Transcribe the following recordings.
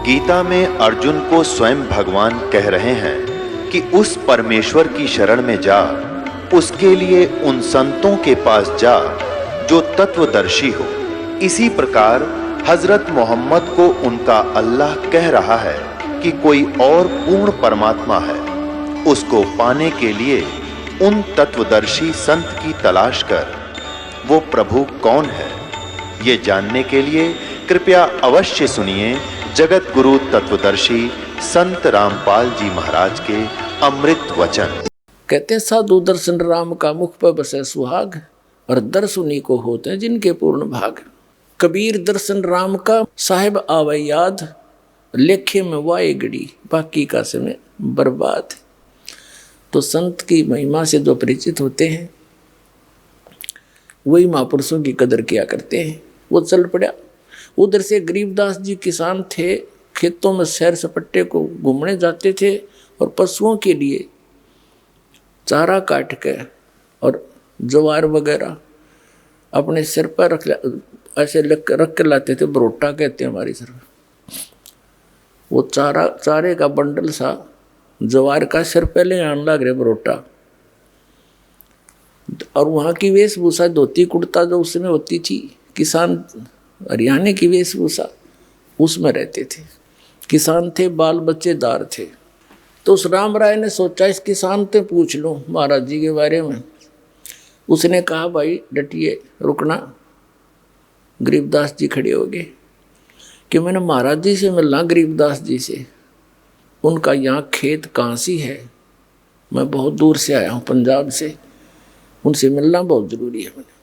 गीता में अर्जुन को स्वयं भगवान कह रहे हैं कि उस परमेश्वर की शरण में जा, उसके लिए उन संतों के पास जा जो तत्वदर्शी हो। इसी प्रकार हजरत मोहम्मद को उनका अल्लाह कह रहा है कि कोई और पूर्ण परमात्मा है, उसको पाने के लिए उन तत्वदर्शी संत की तलाश कर। वो प्रभु कौन है, ये जानने के लिए कृपया अवश्य सुनिए जगत गुरु तत्वदर्शी संत रामपाल जी महाराज के अमृत वचन। कहते हैं साधु दर्शन राम का मुख पर बसे सुहाग, और दर्श उन्हीं को होते हैं जिनके पूर्ण भाग। कबीर दर्शन राम का साहिब आवे याद, लेखे में वाए गड़ी बाकी का समय बर्बाद। तो संत की महिमा से जो परिचित होते हैं वही महापुरुषों की कदर किया करते हैं। वो चल पड़ा। उधर से गरीबदास जी किसान थे, खेतों में सैर सपट्टे को घूमने जाते थे और पशुओं के लिए चारा काट के और ज्वार वगैरह अपने सिर पर ऐसे रख कर लाते थे। बरोटा कहते हैं हमारी तरफ। वो चारे का बंडल सा ज्वार का सिर पहले आने लग रहे बरोटा। और वहाँ की वेशभूषा धोती कुर्ता जो उसमें होती थी, किसान हरियाणा की वेशभूषा उसमें रहते थे। किसान थे, बाल बच्चेदार थे। तो उस राम राय ने सोचा इस किसान से पूछ लूँ महाराज जी के बारे में। उसने कहा भाई डटिए, रुकना। गरीबदास जी खड़े हो गए कि मैंने महाराज जी से मिलना। गरीबदास जी से, उनका यहाँ खेत कांसी है, मैं बहुत दूर से आया हूँ पंजाब से, उनसे मिलना बहुत ज़रूरी है मैंने।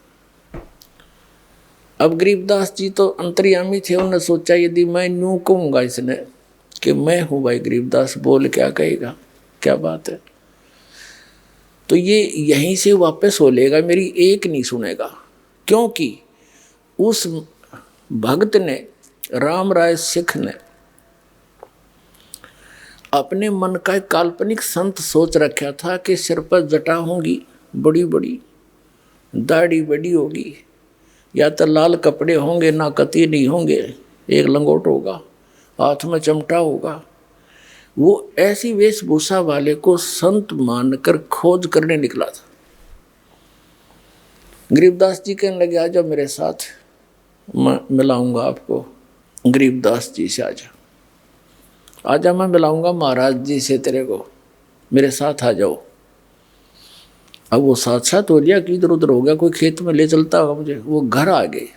अब गरीबदास जी तो अंतर्यामी थे। उन्होंने सोचा यदि मैं यूँ कहूँगा इसने कि मैं हूँ भाई गरीबदास, बोल क्या कहेगा, क्या बात है। तो ये यहीं से वापस हो लेगा, मेरी एक नहीं सुनेगा। क्योंकि उस भक्त ने, राम राय सिख ने, अपने मन का एक काल्पनिक संत सोच रखा था कि सिर पर जटा होंगी बड़ी बड़ी, दाढ़ी बड़ी होगी, या तो लाल कपड़े होंगे, ना कती नहीं होंगे, एक लंगोट होगा, हाथ में चमटा होगा। वो ऐसी वेशभूषा वाले को संत मानकर खोज करने निकला था। गरीबदास जी कहने लगे आ जाओ मेरे साथ, मैं मिलाऊंगा आपको गरीबदास जी से। आजा मैं मिलाऊंगा महाराज जी से तेरे को, मेरे साथ आ जाओ। अब वो साथ साथ हो गया कि इधर उधर हो गया, कोई खेत में ले चलता होगा मुझे। वो घर आ गए।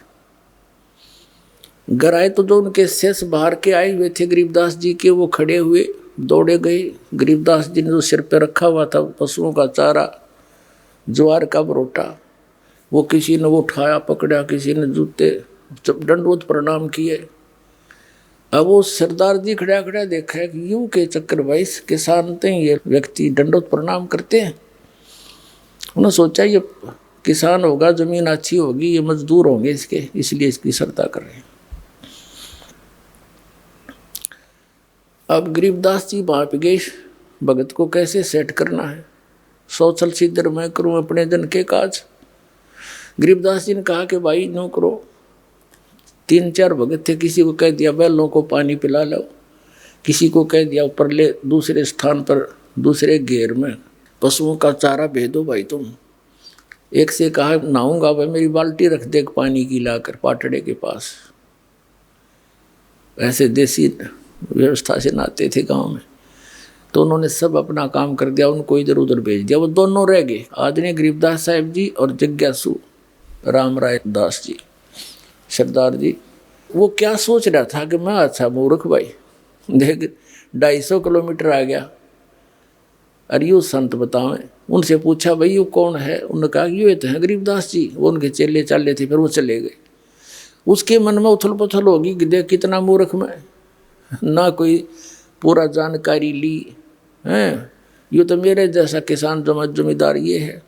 घर आए तो जो उनके शेष बाहर के आए हुए थे गरीबदास जी के, वो खड़े हुए, दौड़े गए। गरीबदास जी ने जो सिर पे रखा हुआ था पशुओं का चारा, ज्वार का बरोटा, वो किसी ने वो उठाया पकड़ा, किसी ने जूते दंडवत प्रणाम किए। अब वो सरदार जी खड़ा खड़ा देखा कि यूं के चक्कर भाई किसान थे, ये व्यक्ति दंडवत प्रणाम करते हैं। उन्होंने सोचा ये किसान होगा, जमीन अच्छी होगी, ये मजदूर होंगे इसके, इसलिए इसकी श्रद्धा कर रहे हैं। अब गरीबदास जी वहाँ पे गए, भगत को कैसे सेट करना है। सोचल सिद्धर मैं करूँ अपने जन के काज। गरीबदास जी ने कहा कि भाई नो करो। 3-4 भगत थे, किसी को कह दिया बैलों को पानी पिला लो, किसी को कह दिया ऊपर ले दूसरे स्थान पर दूसरे घेर में पशुओं का चारा भेज दो भाई तुम। एक से कहा नहाऊंगा भाई, मेरी बाल्टी रख दे पानी की लाकर पाटड़े के पास। ऐसे देसी व्यवस्था से नहाते थे गांव में। तो उन्होंने सब अपना काम कर दिया, उनको इधर उधर भेज दिया। वो दोनों रह गए, आदरणीय गरीबदास साहब जी और जिज्ञासु राम राय दास जी सरदार जी। वो क्या सोच रहा था कि मैं अच्छा मूर्ख भाई, देख 250 किलोमीटर आ गया, अरे यू संत बतावें। उनसे पूछा भाई यू कौन है। उन्होंने कहा ये तो है गरीबदास जी। वो उनके चेले चाले थे, फिर वो चले गए। उसके मन में उथल पुथल होगी कि देख कितना मूर्ख मैं, ना कोई पूरा जानकारी ली है। ये तो मेरे जैसा किसान जमींदार ये है,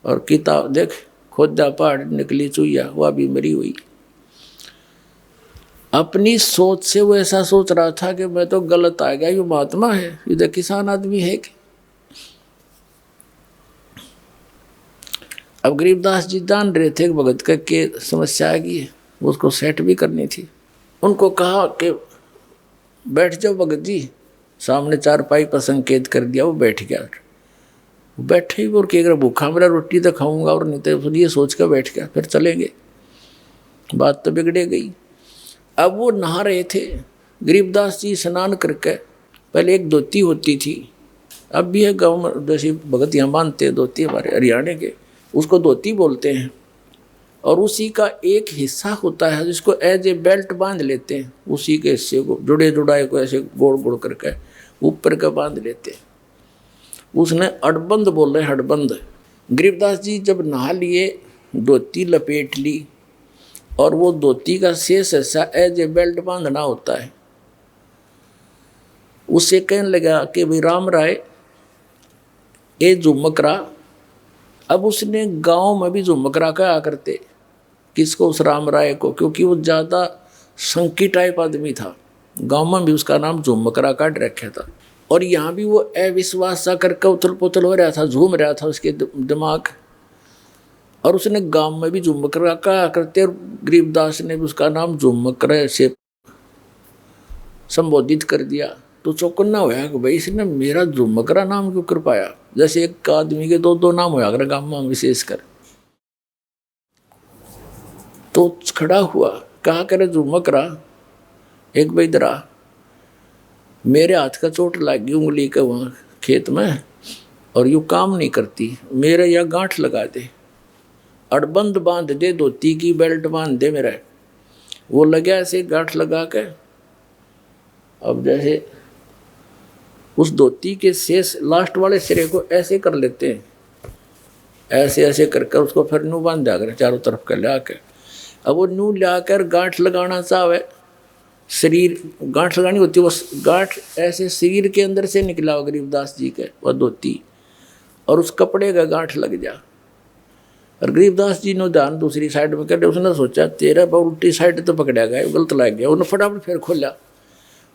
और किताब देख खोदा पहाड़ निकली चुईया, वह भी मरी हुई। अपनी सोच से वो ऐसा सोच रहा था कि मैं तो गलत आ गया, ये महात्मा है, इधर किसान आदमी है कि। अब गरीबदास जी जान रहे थे कि भगत का के समस्या आ गई है, उसको सेट भी करनी थी। उनको कहा कि बैठ जाओ भगत जी। सामने चारपाई पर संकेत कर दिया, वो बैठ गया। बैठे ही और कह रहा भूखा मेरा रोटी तो खाऊंगा और नहीं तो ये सोच कर बैठ गया। फिर चलेंगे, बात तो बिगड़े गई। अब वो नहा रहे थे, गरीबदास जी स्नान करके, पहले एक धोती होती थी, अब भी है गाँव में, जैसे भगत यहाँ बांधते हैं धोती हमारे हरियाणा के, उसको धोती बोलते हैं। और उसी का एक हिस्सा होता है जिसको एज ए बेल्ट बांध लेते हैं, उसी के हिस्से को जुड़े जुड़ाए को ऐसे गोड़ गोड़ करके ऊपर का बांध लेते हैं, उसने अड़बंद बोल रहे, हड़बंद। गरीबदास जी जब नहा लिए, धोती लपेट ली, और वो धोती का शेष हिस्सा एज ए बेल्ट बांधना होता है। उससे कहने लगा कि भाई राम राय ये झुमकरा। अब उसने गांव में भी झुमकरा कहा करते, किसको? उस राम राय को, क्योंकि वो ज़्यादा संकी टाइप आदमी था। गांव में भी उसका नाम झुमकरा काट रखा था। और यहाँ भी वो अविश्वास सा करके उथल पुथल हो रहा था, झूम रहा था उसके दिमाग। और उसने गांव में भी झुमकरा कहा करते, और गरीबदास ने भी उसका नाम झुमकरा से संबोधित कर दिया। तो चौकन्ना होया कि भाई इसने मेरा झुमकरा नाम क्यों कर पाया? जैसे एक आदमी के दो दो नाम होया कर गांव में विशेषकर। तो खड़ा हुआ, कहा करे झुमकरा एक बैदरा, मेरे हाथ का चोट लग गई उंगली के वहाँ खेत में, और यूँ काम नहीं करती, मेरे यहाँ गांठ लगा दे, अड़बंद बांध दे, धोती की बेल्ट बांध दे मेरा। वो लगा ऐसे गांठ लगा के। अब जैसे उस धोती के शेष लास्ट वाले सिरे को ऐसे कर लेते हैं, ऐसे ऐसे करके उसको फिर न्यू बांध दिया कर चारों तरफ कर ला के। अब वो न्यू ला कर गांठ लगाना चाहे, शरीर गांठ लगानी होती है, वो गांठ ऐसे शरीर के अंदर से निकला हो गरीबदास जी के, वह धोती, और उस कपड़े का गांठ लग जा। और गरीबदास जी ने ध्यान दूसरी साइड में कर, उसने सोचा तेरा पर उल्टी साइड तो पकड़ा गया, गलत लग गया। उन्होंने फटाफट फिर खोला,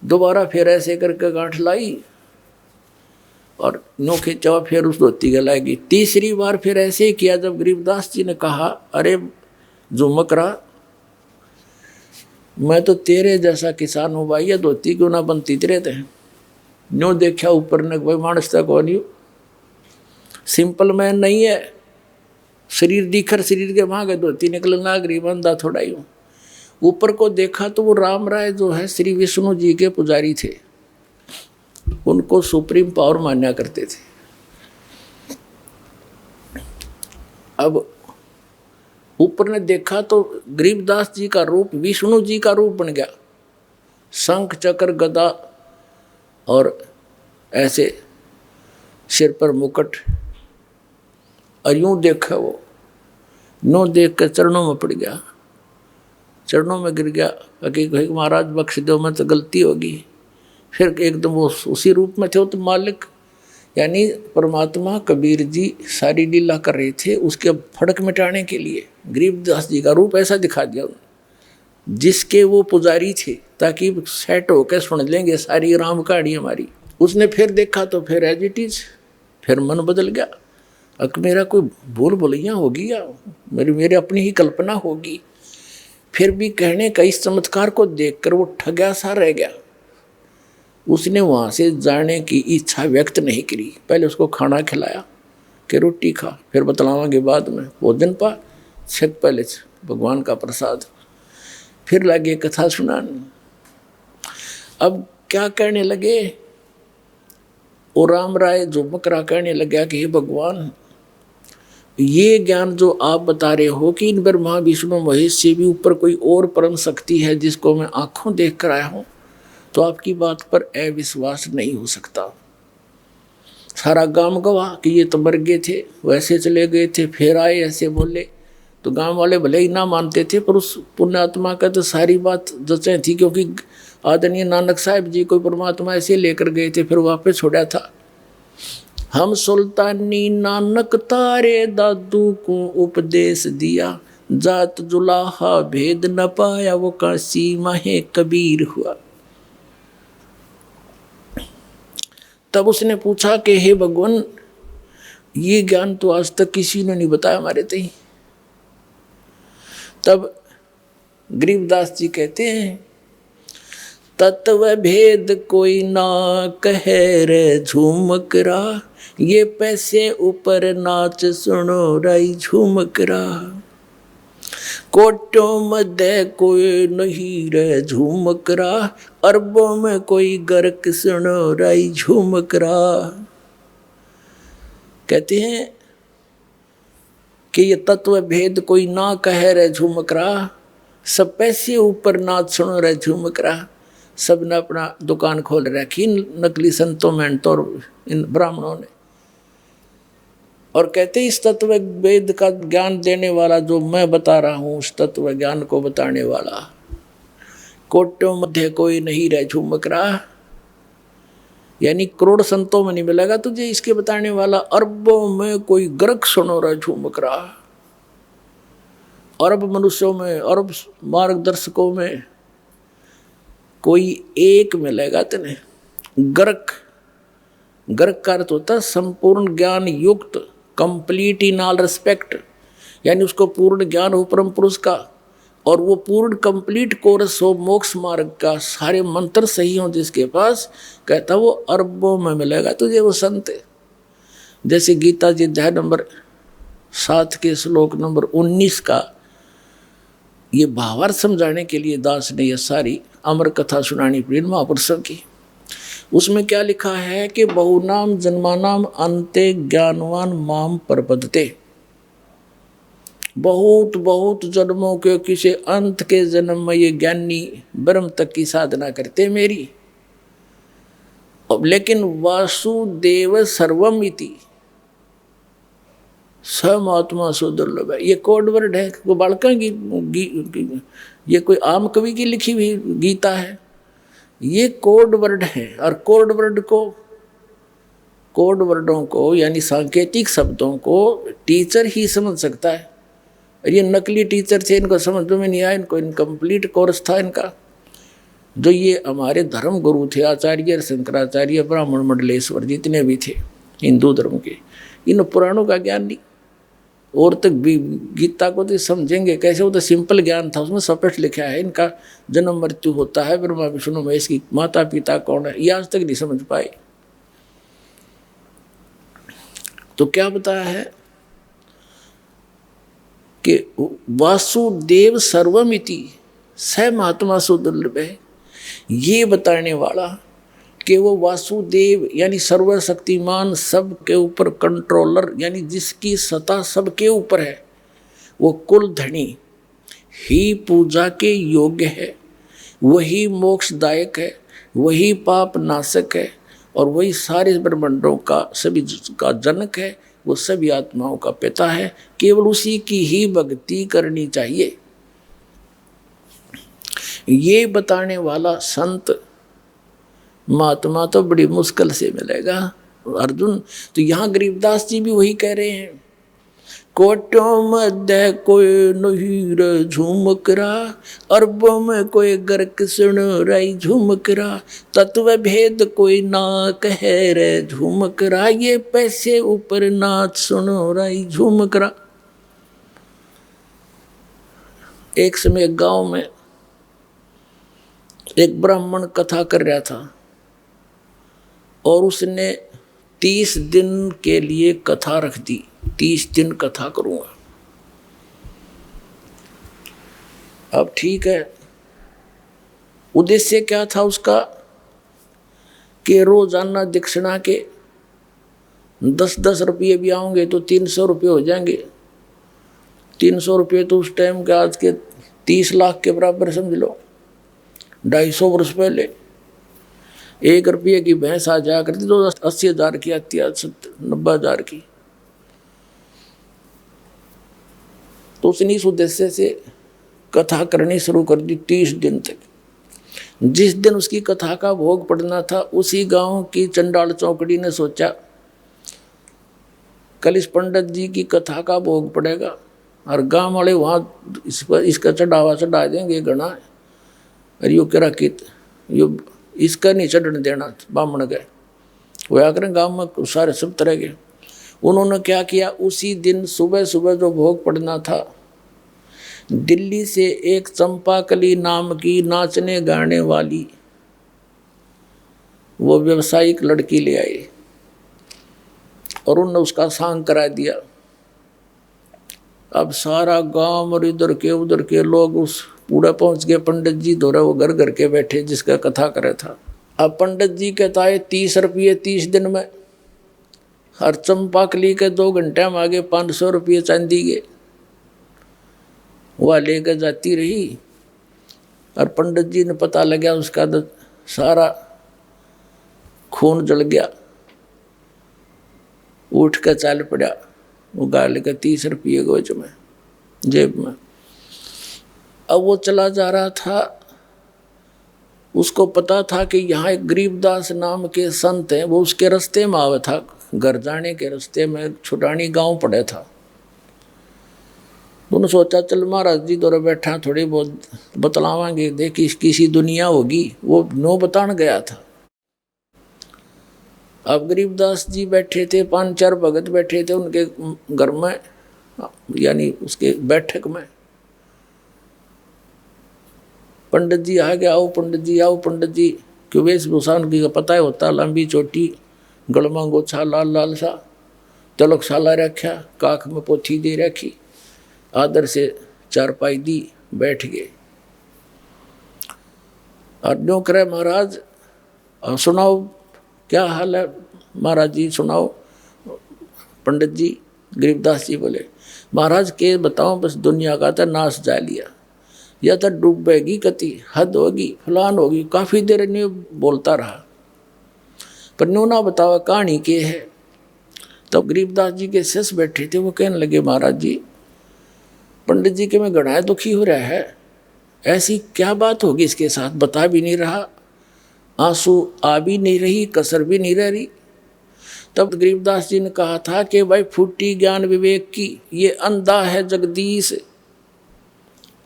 दोबारा फिर ऐसे करके गांठ लाई और नो खींचा, फिर उस धोती के लाएगी। तीसरी बार फिर ऐसे ही किया। जब गरीबदास जी ने कहा अरे झुमकरा, मैं तो तेरे जैसा किसान हूँ भाई, ये धोती क्यों ना बनती तेरे थे? न्यू देखा ऊपर ने, भाई मानस तक हो नहीं, सिंपल मैन नहीं है, शरीर दिखर शरीर के वहाँ गए धोती निकलना गरीब अंधा थोड़ा ही हूँ। ऊपर को देखा तो वो राम राय जो है श्री विष्णु जी के पुजारी थे, उनको सुप्रीम पावर मान्या करते थे। अब ऊपर ने देखा तो गरीबदास जी का रूप विष्णु जी का रूप बन गया, शंख चक्र गदा और ऐसे सिर पर मुकुट। और यूं देखा वो, नो देख कर चरणों में पड़ गया, चरणों में गिर गया कि महाराज बख्श दो, मैं तो गलती होगी। फिर एकदम वो उसी रूप में थे, वो तो मालिक यानी परमात्मा कबीर जी सारी लीला कर रहे थे उसके फड़क मिटाने के लिए। गरीबदास जी का रूप ऐसा दिखा दिया जिसके वो पुजारी थे, ताकि सेट होकर सुन लेंगे सारी राम कहानी हमारी। उसने फिर देखा तो फिर एज इट इज, फिर मन बदल गया। अब मेरा कोई भूल भुलैया होगी या मेरी अपनी ही कल्पना होगी। फिर भी कहने का इस चमत्कार को देखकर वो ठगा सा रह गया। उसने वहाँ से जाने की इच्छा व्यक्त नहीं करी। पहले उसको खाना खिलाया कि रोटी खा, फिर बतलावांगे बाद में, भोजन पा छक पहले भगवान का प्रसाद। फिर लगे कथा सुनाने। अब क्या कहने लगे, वो राम राय झुमकरा कहने लगा कि हे भगवान, ये ज्ञान जो आप बता रहे हो कि इन ब्रह्मा विष्णु महेश से भी ऊपर कोई और परम शक्ति है जिसको मैं आंखों देख कर आया हूँ, तो आपकी बात पर अविश्वास नहीं हो सकता। सारा गांव गवाह कि ये तो मर गए थे, वैसे चले गए थे, फिर आए ऐसे बोले। तो गांव वाले भले ही ना मानते थे, पर उस पुण्यात्मा का तो सारी बात जचें थी, क्योंकि आदरणीय नानक साहब जी को परमात्मा ऐसे लेकर गए थे, फिर वापस छोड़ा था। हम सुल्तानी नानक तारे दादू को उपदेश दिया, जात जुलाहा भेद न पाया, वो काशी माहे कबीर हुआ। तब उसने पूछा कि हे भगवान, ये ज्ञान तो आज तक किसी ने नहीं बताया हमारे तई। तब गरीबदास जी कहते हैं तत्व भेद कोई ना कहे रे झूमकरा, ये पैसे ऊपर नाच सुनो राई झूमकरा। कोटों मध्य कोई नहीं रे झूमकरा, अरबों में कोई गर्क सुनो राई झूमकरा। कहते हैं कि ये तत्व भेद कोई ना कहे रे झूमकरा, सब पैसे ऊपर नाच सुनो रे झूमकरा। सब ने अपना दुकान खोल रखी नकली संतों में तो इन ब्राह्मणों ने। और कहते इस तत्व वेद का ज्ञान देने वाला जो मैं बता रहा हूँ, उस तत्व ज्ञान को बताने वाला, कोटों मध्य कोई नहीं रह झूमकरा, यानी करोड़ संतों में नहीं मिलेगा तुझे इसके बताने वाला। अरबों में कोई गर्क सुनो रहा झूमकरा, अरब मनुष्यों में, अरब मार्गदर्शकों में कोई एक मिलेगा तेने। गर्क, गर्क का अर्थ होता है संपूर्ण ज्ञान युक्त, कंप्लीट इन ऑल रिस्पेक्ट, यानी उसको पूर्ण ज्ञान हो परम पुरुष का, और वो पूर्ण कंप्लीट कोर्स हो मोक्ष मार्ग का, सारे मंत्र सही हो जिसके पास, कहता वो अरबों में मिलेगा तुझे वो संत। जैसे गीता जी अध्याय नंबर 7 के श्लोक नंबर 19 का ये भावार्थ समझाने के लिए दास ने ये सारी अमर कथा सुनानी पड़ी महापुरुषों की। उसमें क्या लिखा है कि बहुनाम जन्मानाम अंते ज्ञानवान माम प्रपद्यते, बहुत बहुत जन्मों के किसी अंत के जन्म में ये ज्ञानी ब्रह्म तक की साधना करते मेरी। अब लेकिन वासुदेव सर्वम इति समात्मा सुदुर्लभ है, ये कोड वर्ड है, वो बालका की ये कोई आम कवि की लिखी हुई गीता है, ये कोड वर्ड है। और कोड वर्डों को यानी सांकेतिक शब्दों को टीचर ही समझ सकता है। और ये नकली टीचर थे, इनको समझ में नहीं आया, इनको इनकम्प्लीट कोर्स था इनका। जो ये हमारे धर्म गुरु थे, आचार्य शंकराचार्य, ब्राह्मण मंडलेश्वर जितने भी थे हिंदू धर्म के, इन पुराणों का ज्ञान नहीं। और तक भी गीता को तो समझेंगे कैसे, वो तो सिंपल ज्ञान था, उसमें स्पष्ट लिखा है इनका जन्म मृत्यु होता है, ब्रह्मा विष्णु महेश की माता पिता कौन है, ये आज तक नहीं समझ पाए। तो क्या बताया है कि वासुदेव सर्वमिति स महात्मा सुदुर्लभ है, ये बताने वाला कि वो वासुदेव यानी सर्वशक्तिमान, सब के ऊपर कंट्रोलर, यानी जिसकी सत्ता सबके ऊपर है, वो कुल धनी ही पूजा के योग्य है, वही मोक्षदायक है, वही पाप नाशक है, और वही सारे ब्रह्मांडों का सभी का जनक है, वो सभी आत्माओं का पिता है। केवल उसी की ही भक्ति करनी चाहिए, ये बताने वाला संत महात्मा तो बड़ी मुश्किल से मिलेगा अर्जुन। तो यहाँ गरीबदास जी भी वही कह रहे हैं, कोटों मध्य कोई नहीं रे झूमकरा, अरबों में कोई गर्क सुनो राई झूमकरा, तत्व भेद कोई ना कहे रे झूमकरा, ये पैसे ऊपर नाच सुनो राई झूमकरा। एक समय गांव में एक ब्राह्मण कथा कर रहा था, और उसने 30 दिन के लिए कथा रख दी, 30 दिन कथा करूंगा। अब ठीक है, उद्देश्य क्या था उसका कि रोजाना दक्षिणा के 10-10 रुपये भी आओगे तो 300 रुपये हो जाएंगे। 300 रुपये तो उस टाइम के आज के 30 लाख के बराबर समझ लो। 250 वर्ष पहले 1 रुपये की भैंस आ जाया करती तो 80,000 की आती है, 90,000 की। तो उसने इस उद्देश्य से कथा करनी शुरू कर दी 30 दिन तक। जिस दिन उसकी कथा का भोग पड़ना था, उसी गांव की चंडाल चौकड़ी ने सोचा कल इस पंडित जी की कथा का भोग पड़ेगा, और गांव वाले वहाँ इसका चढ़ावा चढ़ा देंगे घना। और यो करा कि यो इसका नहीं चढ़ने देना, बामण गए वो आकर गाँव में सारे सब तरह के। उन्होंने क्या किया, उसी दिन सुबह सुबह जो भोग पड़ना था, दिल्ली से एक चंपाकली नाम की नाचने गाने वाली वो व्यवसायिक लड़की ले आए और उनने उसका सांग करा दिया। अब सारा गांव और इधर के उधर के लोग उस पूरा पहुंच गए पंडित जी दौरा, वो घर घर के बैठे जिसका कथा करे था। अब पंडित जी कहता है 30 रुपये 30 दिन में, हर चंपाकली के 2 घंटे में आगे 500 रुपये चांदी के वह लेकर जाती रही। और पंडित जी ने पता लगा उसका तो सारा खून जल गया, उठ कर चाल पड़ा, वो गाल का 30 रुपये गोज में जेब में। अब वो चला जा रहा था, उसको पता था कि यहाँ एक गरीबदास नाम के संत हैं, वो उसके रास्ते में आवा था, घर जाने के रास्ते में छुटानी गांव पड़े था। उन्होंने सोचा चल महाराज जी दौरे बैठा थोड़ी बहुत बतलावांगे, देखी किसी दुनिया होगी, वो नो बतान गया था। अब गरीबदास जी बैठे थे, 5-4 भगत बैठे थे उनके घर में, यानी उसके बैठक में। पंडित जी आ गया, आओ पंडित जी, आओ पंडित जी। क्यों वेशभूषा उनकी पता ही होता, लंबी चोटी, गलमा गोछा लाल लाल सा, तिलक साला रखा, काख में पोथी दे रखी, आदर से चारपाई दी, बैठ गए। और न्यों करे महाराज सुनाओ क्या हाल है महाराज जी, सुनाओ। पंडित जी गरीबदास जी बोले महाराज के बताओ, बस दुनिया का तो नाश जा लिया, या तो डूबेगी कति, हद होगी, फलान होगी। काफ़ी देर न्यू बोलता रहा, पर न्यू ना बतावा कहानी के है। तब गरीबदास जी के शिष्य बैठे थे, वो कहने लगे महाराज जी पंडित जी के में घना दुखी हो रहा है, ऐसी क्या बात होगी इसके साथ, बता भी नहीं रहा, आंसू आ भी नहीं रही, कसर भी नहीं रह रही। तब गरीबदास जी ने कहा था कि भाई फूटी ज्ञान विवेक की, ये अंधा है जगदीश,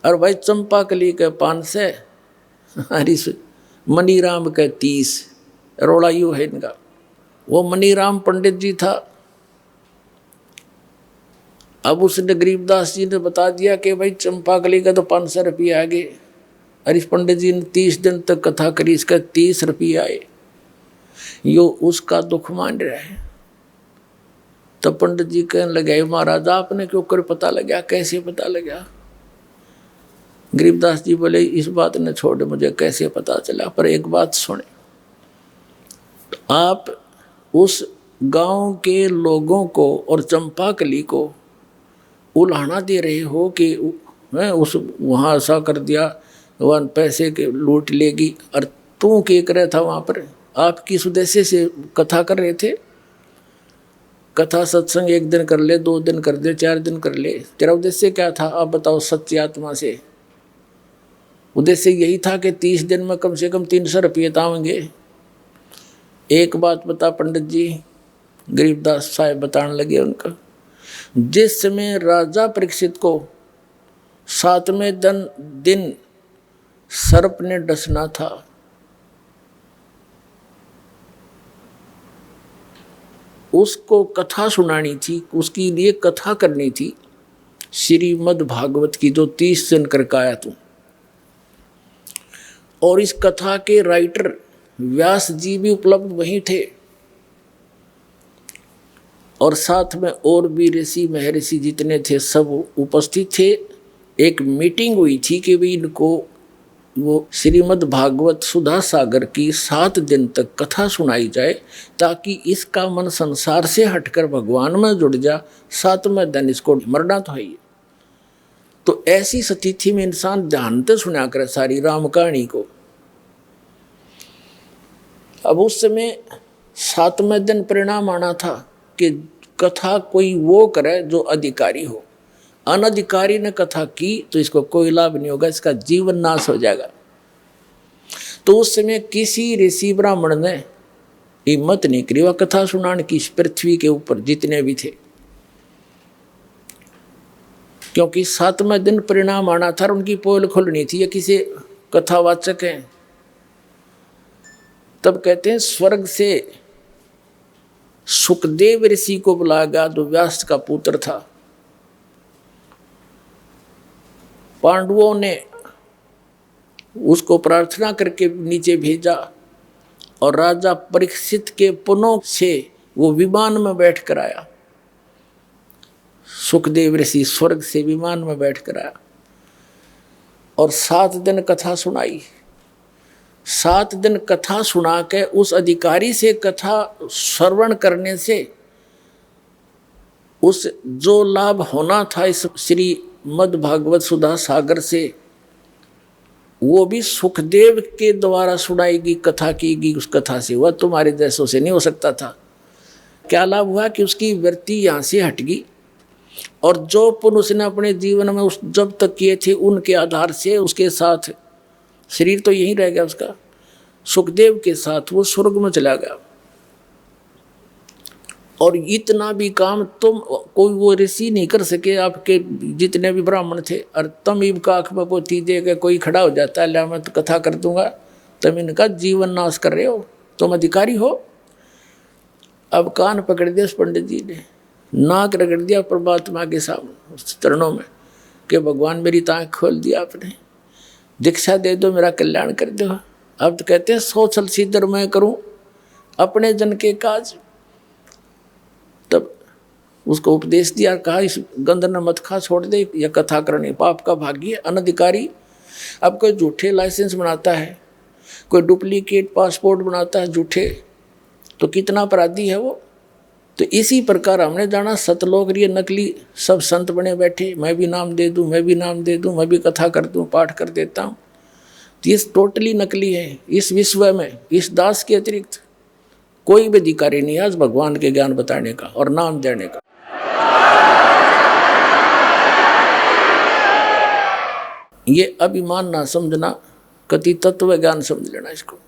और भाई चंपाकली के 500 हरीश मनीराम के 30, रोड़ा यू है इनका। वो मनीराम पंडित जी था। अब उसने गरीबदास जी ने बता दिया कि भाई चंपाकली का तो 500 रुपये आ गए, और इस पंडित जी ने 30 दिन तक कथा करी, इसका 30 रुपये आए, यो उसका दुख मान रहा है। तब पंडित जी कहने लगे महाराज आपने क्यों कर पता लगा, कैसे पता लगा। गरीबदास जी बोले इस बात ने छोड़, मुझे कैसे पता चला, पर एक बात सुने, तो आप उस गांव के लोगों को और चंपाकली को उल्हाना दे रहे हो कि उस वहाँ ऐसा कर दिया, वह पैसे के लूट लेगी, और तू क्या कर रहा था वहाँ पर, आप किस उद्देश्य से कथा कर रहे थे। कथा सत्संग 1 दिन कर ले, 2 दिन कर दे, 4 दिन कर ले, तेरा उद्देश्य क्या था आप बताओ सच्ची आत्मा से। उद्देश्य यही था कि 30 दिन में कम से कम 300 रुपये तावेंगे। एक बात बता पंडित जी, गरीबदास साहब बताने लगे उनका, जिस समय राजा परीक्षित को 7वें दिन सर्प ने डसना था, उसको कथा सुनानी थी, उसके लिए कथा करनी थी श्रीमद् भागवत की, जो 30 दिन करके आया तू। और इस कथा के राइटर व्यास जी भी उपलब्ध वहीं थे, और साथ में और भी ऋषि महर्षि जितने थे सब उपस्थित थे। एक मीटिंग हुई थी कि भी इनको वो श्रीमद् भागवत सुधा सागर की 7 दिन तक कथा सुनाई जाए, ताकि इसका मन संसार से हटकर भगवान में जुड़ जा। 7वें दिन इसको मरना तो है। तो ऐसी स्थिति में इंसान ध्यान से सुना करे सारी राम कहानी को। अब उस समय 7वें दिन परिणाम आना था कि कथा कोई वो करे जो अधिकारी हो। अनधिकारी ने कथा की तो इसको कोई लाभ नहीं होगा, इसका जीवन नाश हो जाएगा। तो उस समय किसी ऋषि ब्राह्मण ने हिम्मत नहीं करी वह कथा सुनाने की, इस पृथ्वी के ऊपर जितने भी थे, क्योंकि 7वें दिन परिणाम आना था, उनकी पोल खुलनी थी। ये किसी कथावाचक हैं, तब कहते हैं स्वर्ग से सुखदेव ऋषि को बुलाया गया, जो व्यास का पुत्र था। पांडवों ने उसको प्रार्थना करके नीचे भेजा, और राजा परीक्षित के पुनों से वो विमान में बैठ कर आया। सुखदेव ऋषि स्वर्ग से विमान में बैठ कर आया और 7 दिन कथा सुनाई। 7 दिन कथा सुना के उस अधिकारी से कथा श्रवण करने से उस जो लाभ होना था इस श्रीमद् भागवत सुधा सागर से, वो भी सुखदेव के द्वारा सुनाई गई कथा की गई उस कथा से। वह तुम्हारे जैसों से नहीं हो सकता था। क्या लाभ हुआ कि उसकी वृत्ति यहाँ से हट गई और जो पुण्य उसने अपने जीवन में उस जब तक किए थे उनके आधार से उसके साथ शरीर तो यहीं रह गया उसका, सुखदेव के साथ वो स्वर्ग में चला गया। और इतना भी काम तुम कोई वो ऋषि नहीं कर सके, आपके जितने भी ब्राह्मण थे। और तुम इब का आँख में पोती दे के कोई खड़ा हो जाता है, मैं तो कथा कर दूंगा, तुम इनका जीवन नाश कर रहे हो, तुम अधिकारी हो। अब कान पकड़ दिया उस पंडित जी ने, नाक रगड़ दिया परमात्मा के सामने उस चरणों में कि भगवान मेरी आँख खोल दिया आपने, दीक्षा दे दो, मेरा कल्याण कर दो। अब तो कहते हैं 100 छल सिद्धर मैं करूं अपने जन के काज। तब उसको उपदेश दिया, कहा इस गंध न मत खा, छोड़ दे, यह कथा करने पाप का भागी है। अनधिकारी अब कोई झूठे लाइसेंस बनाता है, कोई डुप्लीकेट पासपोर्ट बनाता है झूठे, तो कितना अपराधी है वो। तो इसी प्रकार हमने जाना सतलोक ये नकली सब संत बने बैठे, मैं भी नाम दे दूं, मैं भी नाम दे दूं, मैं भी कथा कर दूं, पाठ कर देता हूं। तो ये टोटली नकली है। इस विश्व में इस दास के अतिरिक्त कोई भी अधिकारी नहीं आज भगवान के ज्ञान बताने का और नाम देने का। ये अभिमान ना समझना, कति तत्व ज्ञान समझ लेना इसको।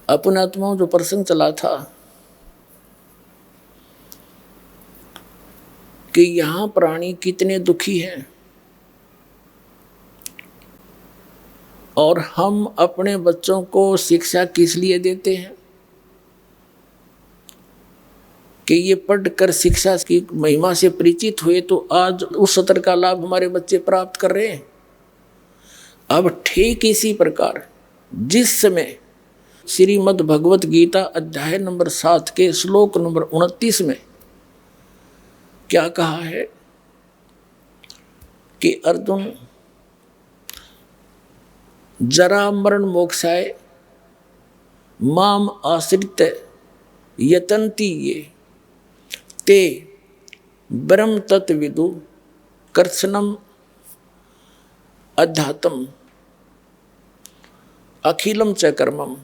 अपने आत्माओं जो प्रसंग चला था कि यहां प्राणी कितने दुखी हैं और हम अपने बच्चों को शिक्षा किस लिए देते हैं कि ये पढ़कर शिक्षा की महिमा से परिचित हुए तो आज उस सत्र का लाभ हमारे बच्चे प्राप्त कर रहे हैं। अब ठीक इसी प्रकार जिस समय श्रीमद् भगवत गीता अध्याय नंबर 7 के श्लोक नंबर 29 में क्या कहा है कि अर्जुन जरा मरण मोक्षाय माम आश्रित यतन्ति ये ते ब्रह्म तत्विदु कर्षणम अध्यात्म अखिलम च कर्मम।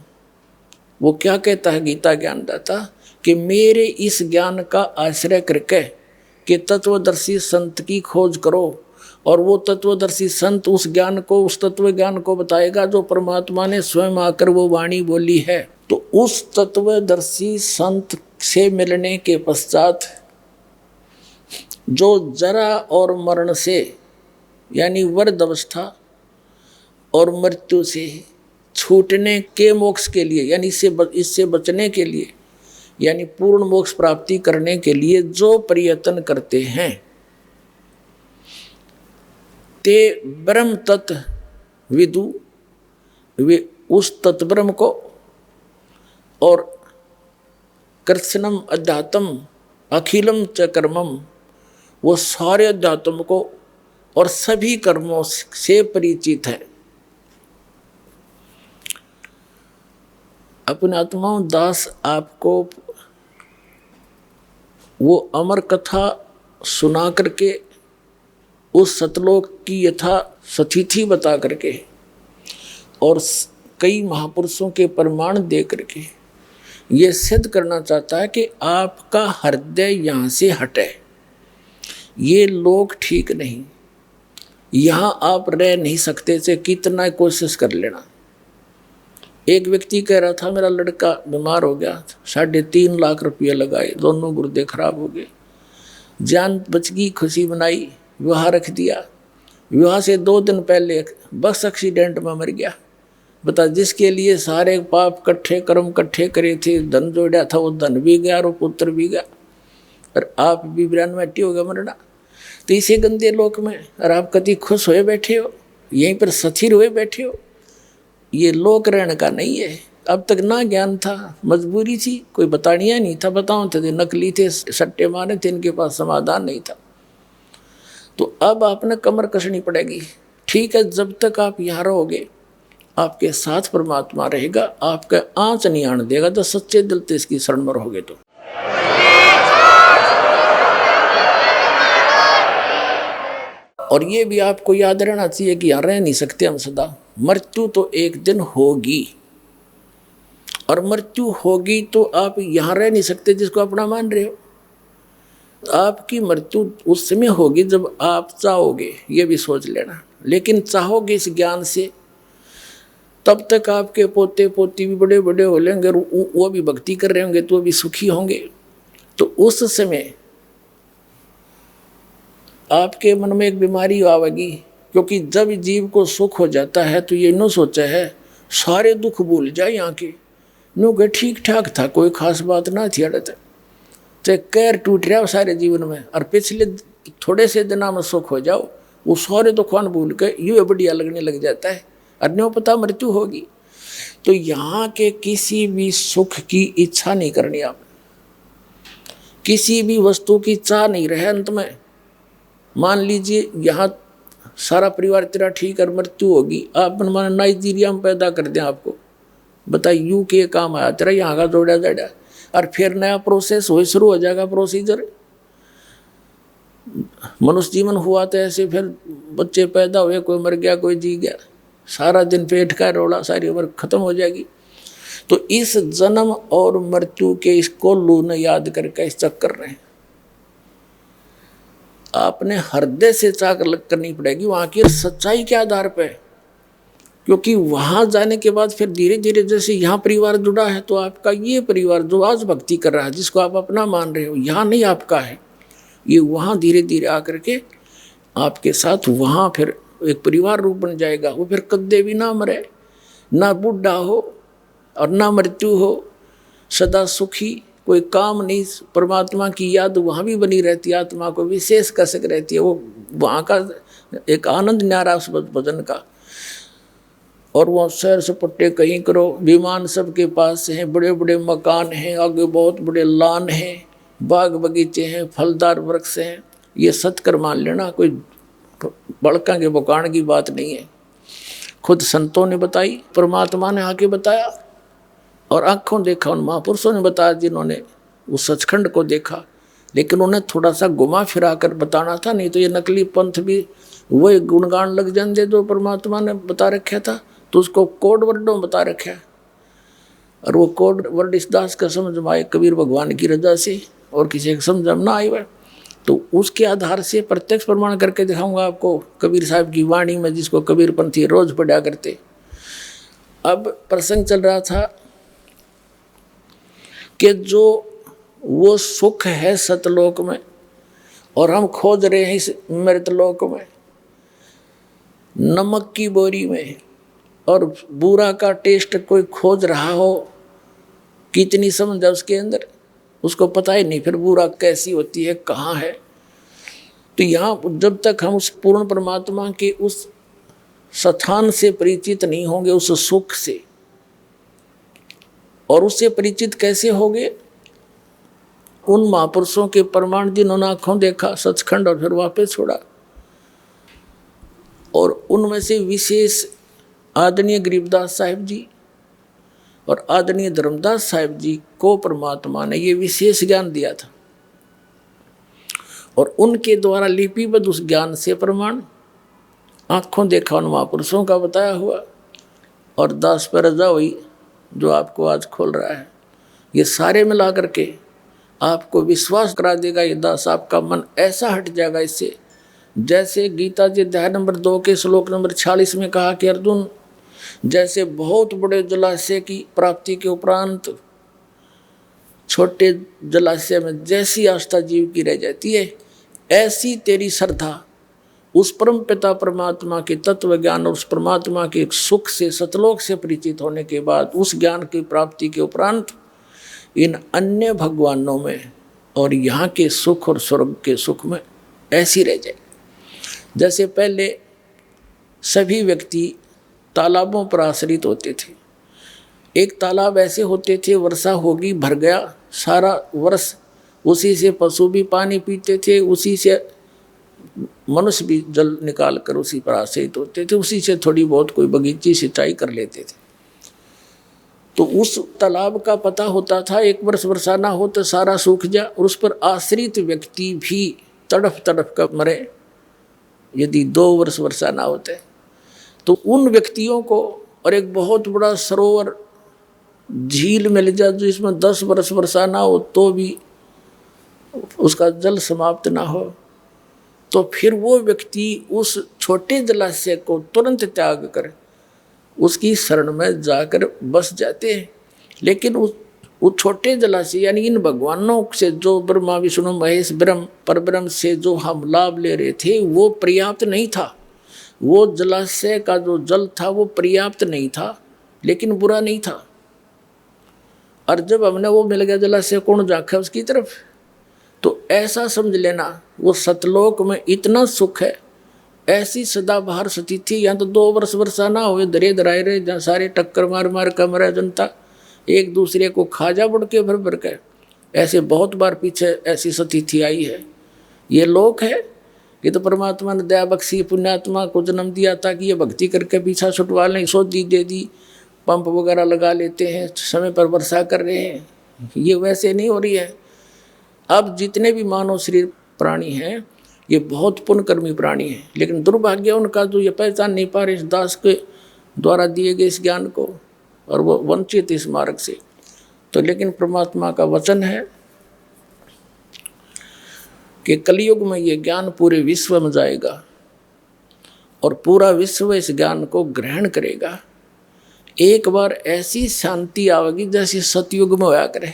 वो क्या कहता है गीता ज्ञानदाता कि मेरे इस ज्ञान का आश्रय करके कि तत्वदर्शी संत की खोज करो और वो तत्वदर्शी संत उस ज्ञान को, उस तत्व ज्ञान को बताएगा जो परमात्मा ने स्वयं आकर वो वाणी बोली है। तो उस तत्वदर्शी संत से मिलने के पश्चात जो जरा और मरण से यानी वृद्ध अवस्था और मृत्यु से छूटने के मोक्ष के लिए यानी इससे बचने के लिए यानी पूर्ण मोक्ष प्राप्ति करने के लिए जो प्रयत्न करते हैं ते ब्रह्म तत्व विदु, वे उस तत्ब्रह्म को और कृष्णम अध्यात्म अखिलम च कर्मम, वो सारे अध्यात्म को और सभी कर्मों से परिचित है। अपने आत्माओं दास आपको वो अमर कथा सुना करके उस सतलोक की यथा सतिथि बता करके और कई महापुरुषों के प्रमाण दे करके ये सिद्ध करना चाहता है कि आपका हृदय यहाँ से हटे। ये लोग ठीक नहीं, यहाँ आप रह नहीं सकते से कितना कोशिश कर लेना। एक व्यक्ति कह रहा था मेरा लड़का बीमार हो गया, 3.5 लाख रुपये लगाए, दोनों गुर्दे खराब हो गए, जान बच गई, खुशी बनाई, विवाह रख दिया। विवाह से 2 दिन पहले बस एक्सीडेंट में मर गया। बता, जिसके लिए सारे पाप कट्ठे कर्म कट्ठे करे थे, धन जोड़ा था, वो धन भी गया और पुत्र भी गया, और आप भी 92 हो गया मरना। तो इसे गंदे लोक में और आप कभी खुश हुए बैठे हो, यहीं पर स्थिर हुए बैठे हो। ये लोक रहने का नहीं है। अब तक ना ज्ञान था, मजबूरी थी, कोई बतानिया नहीं था, बताओ थे नकली थे, सट्टे मारे थे, इनके पास समाधान नहीं था। तो अब आपने कमर कसनी पड़ेगी। ठीक है, जब तक आप यहाँ रहोगे आपके साथ परमात्मा रहेगा, आपका आँच नहीं आने देगा, तो सच्चे दिल से इसकी शरण में रहोगे। तो और ये भी आपको याद रहना चाहिए कि यहाँ रह नहीं सकते हम सदा, मृत्यु तो एक दिन होगी, और मृत्यु होगी तो आप यहाँ रह नहीं सकते जिसको अपना मान रहे हो। आपकी मृत्यु उस समय होगी जब आप चाहोगे, ये भी सोच लेना। लेकिन चाहोगे इस ज्ञान से, तब तक आपके पोते पोती भी बड़े बड़े हो लेंगे, वो भी भक्ति कर रहे होंगे, तो वो भी सुखी होंगे। तो उस समय आपके मन में एक बीमारी आवेगी, क्योंकि जब जीव को सुख हो जाता है तो ये न सोचा है सारे दुख भूल जाए यहाँ के, नो के ठीक ठाक था, कोई खास बात ना थी, अड़ते चाहे कैर टूट रहा हो सारे जीवन में, और पिछले थोड़े से दिनों में सुख हो जाओ, वो सारे दुखान भूल के यूँ बढ़िया लगने लग जाता है, और न्यों पता मृत्यु होगी। तो यहाँ के किसी भी सुख की इच्छा नहीं करनी, आप किसी भी वस्तु की चाह नहीं रहे। अंत में मान लीजिए यहाँ सारा परिवार तेरा ठीक और मृत्यु होगी, आप मन नाइजीरिया में पैदा कर दें, आपको बताइए यू के काम आया तेरा, यहाँ का जोड़ा जड़ा, और फिर नया प्रोसेस हो शुरू हो जाएगा, प्रोसीजर। मनुष्य जीवन हुआ तो ऐसे, फिर बच्चे पैदा हुए, कोई मर गया कोई जी गया, सारा दिन पेट का रोड़ा, सारी उम्र खत्म हो जाएगी। तो इस जन्म और मृत्यु के इसको लू ने याद करके इस चक्कर में आपने हृदय से चाह करनी पड़ेगी, वहाँ की सच्चाई के आधार पे। क्योंकि वहाँ जाने के बाद फिर धीरे धीरे जैसे यहाँ परिवार जुड़ा है, तो आपका ये परिवार जो आज भक्ति कर रहा है, जिसको आप अपना मान रहे हो, यहाँ नहीं आपका है, ये वहाँ धीरे धीरे आकर के आपके साथ वहाँ फिर एक परिवार रूप बन जाएगा। वो फिर कद्दे भी ना मरे, ना बूढ़ा हो और ना मृत्यु हो, सदा सुखी, कोई काम नहीं, परमात्मा की याद वहाँ भी बनी रहती है, आत्मा को विशेष कसक रहती है, वो वहाँ का एक आनंद न्यारा उस भजन का। और वो सैर सपट्टे कहीं करो, विमान सबके पास हैं, बड़े बड़े मकान हैं, आगे बहुत बड़े लान हैं, बाग बगीचे हैं, फलदार वृक्ष हैं, ये सत्कर मान लेना, कोई बड़का के बुकान की बात नहीं है। खुद संतों ने बताई, परमात्मा ने आके बताया, और आंखों देखा उन महापुरुषों ने बताया जिन्होंने उस सचखंड को देखा। लेकिन उन्हें थोड़ा सा घुमा फिरा कर बताना था, नहीं तो ये नकली पंथ भी वही गुणगान लग जाते जो परमात्मा ने बता रखा था, तो उसको कोड वर्डों बता रखा है। और वो कोड वर्ड इस दास का समझ में आए कबीर भगवान की रजा से, और किसी का समझ में ना आए वह, तो उसके आधार से प्रत्यक्ष प्रमाण करके दिखाऊंगा आपको कबीर साहब की वाणी में, जिसको कबीर पंथी रोज पढ़ा करते। अब प्रसंग चल रहा था कि जो वो सुख है सतलोक में, और हम खोज रहे हैं इस मृतलोक में, नमक की बोरी में, और बुरा का टेस्ट कोई खोज रहा हो, कितनी समझ है उसके अंदर, उसको पता ही नहीं फिर बुरा कैसी होती है, कहाँ है। तो यहाँ जब तक हम उस पूर्ण परमात्मा के उस स्थान से परिचित नहीं होंगे, उस सुख से, और उससे परिचित कैसे होंगे, उन महापुरुषों के प्रमाण जिन्होंने आंखों देखा सचखंड और फिर वापस छोड़ा। और उनमें से विशेष आदरणीय गरीबदास साहिब जी और आदरणीय धर्मदास साहिब जी को परमात्मा ने ये विशेष ज्ञान दिया था, और उनके द्वारा लिपिबद्ध उस ज्ञान से प्रमाण आंखों देखा उन महापुरुषों का बताया हुआ, और दास पर रजा हुई जो आपको आज खोल रहा है, ये सारे मिला करके आपको विश्वास करा देगा। ये दास आपका मन ऐसा हट जाएगा इससे, जैसे गीता जी अध्याय नंबर 2 के श्लोक नंबर 46 में कहा कि अर्जुन, जैसे बहुत बड़े जलाशय की प्राप्ति के उपरांत छोटे जलाशय में जैसी आस्था जीव की रह जाती है, ऐसी तेरी श्रद्धा उस परम पिता परमात्मा के तत्व ज्ञान और उस परमात्मा के सुख से सतलोक से परिचित होने के बाद उस ज्ञान की प्राप्ति के उपरांत इन अन्य भगवानों में और यहाँ के सुख और स्वर्ग के सुख में ऐसी रह जाए। जैसे पहले सभी व्यक्ति तालाबों पर आश्रित होते थे। एक तालाब ऐसे होते थे, वर्षा होगी भर गया, सारा वर्ष उसी से पशु भी पानी पीते थे, उसी से मनुष्य भी जल निकाल कर उसी पर आश्रित होते थे, उसी से थोड़ी बहुत कोई बगीची सिंचाई कर लेते थे। तो उस तालाब का पता होता था, एक वर्ष वर्षा ना हो तो सारा सूख जा, और उस पर आश्रित व्यक्ति भी तड़फ तड़फ कर मरे यदि 2 वर्ष वर्षा ना होते। तो उन व्यक्तियों को, और एक बहुत बड़ा सरोवर झील मिल जाए जिसमें 10 वर्ष वर्षा ना हो तो भी उसका जल समाप्त ना हो, तो फिर वो व्यक्ति उस छोटे जलाशय को तुरंत त्याग कर उसकी शरण में जाकर बस जाते हैं। लेकिन उस छोटे जलाशय यानी इन भगवानों से जो ब्रह्मा विष्णु महेश ब्रह्म परब्रह्म से जो हम लाभ ले रहे थे वो पर्याप्त नहीं था। वो जलाशय का जो जल था वो पर्याप्त नहीं था, लेकिन बुरा नहीं था। और जब हमने वो मिल गया जलाशय, कौन जाखे उसकी तरफ। तो ऐसा समझ लेना वो सतलोक में इतना सुख है, ऐसी सदाबहार स्थिति। यहाँ तो 2 वर्ष वर्षा ना हुए दरे दराए रहे, जहाँ सारे टक्कर मार मार कर मरा जनता, एक दूसरे को खाजा बढ़ के भर भर के। ऐसे बहुत बार पीछे ऐसी स्थिति आई है। ये लोक है, ये तो परमात्मा ने दया बख्शी, पुण्यात्मा को जन्म दिया ताकि ये भक्ति करके पीछा छुटवा लें, सौदी दे दी, पंप वगैरह लगा लेते हैं, समय पर वर्षा कर रहे हैं। ये वैसे नहीं हो रही है। अब जितने भी मानव शरीर प्राणी हैं ये बहुत पुण्यकर्मी प्राणी हैं, लेकिन दुर्भाग्य उनका जो ये पहचान नहीं पा रहे इस दास के द्वारा दिए गए इस ज्ञान को, और वो वंचित इस मार्ग से। तो लेकिन परमात्मा का वचन है कि कलयुग में ये ज्ञान पूरे विश्व में जाएगा और पूरा विश्व इस ज्ञान को ग्रहण करेगा। एक बार ऐसी शांति आवेगी जैसे सतयुग में होया करे,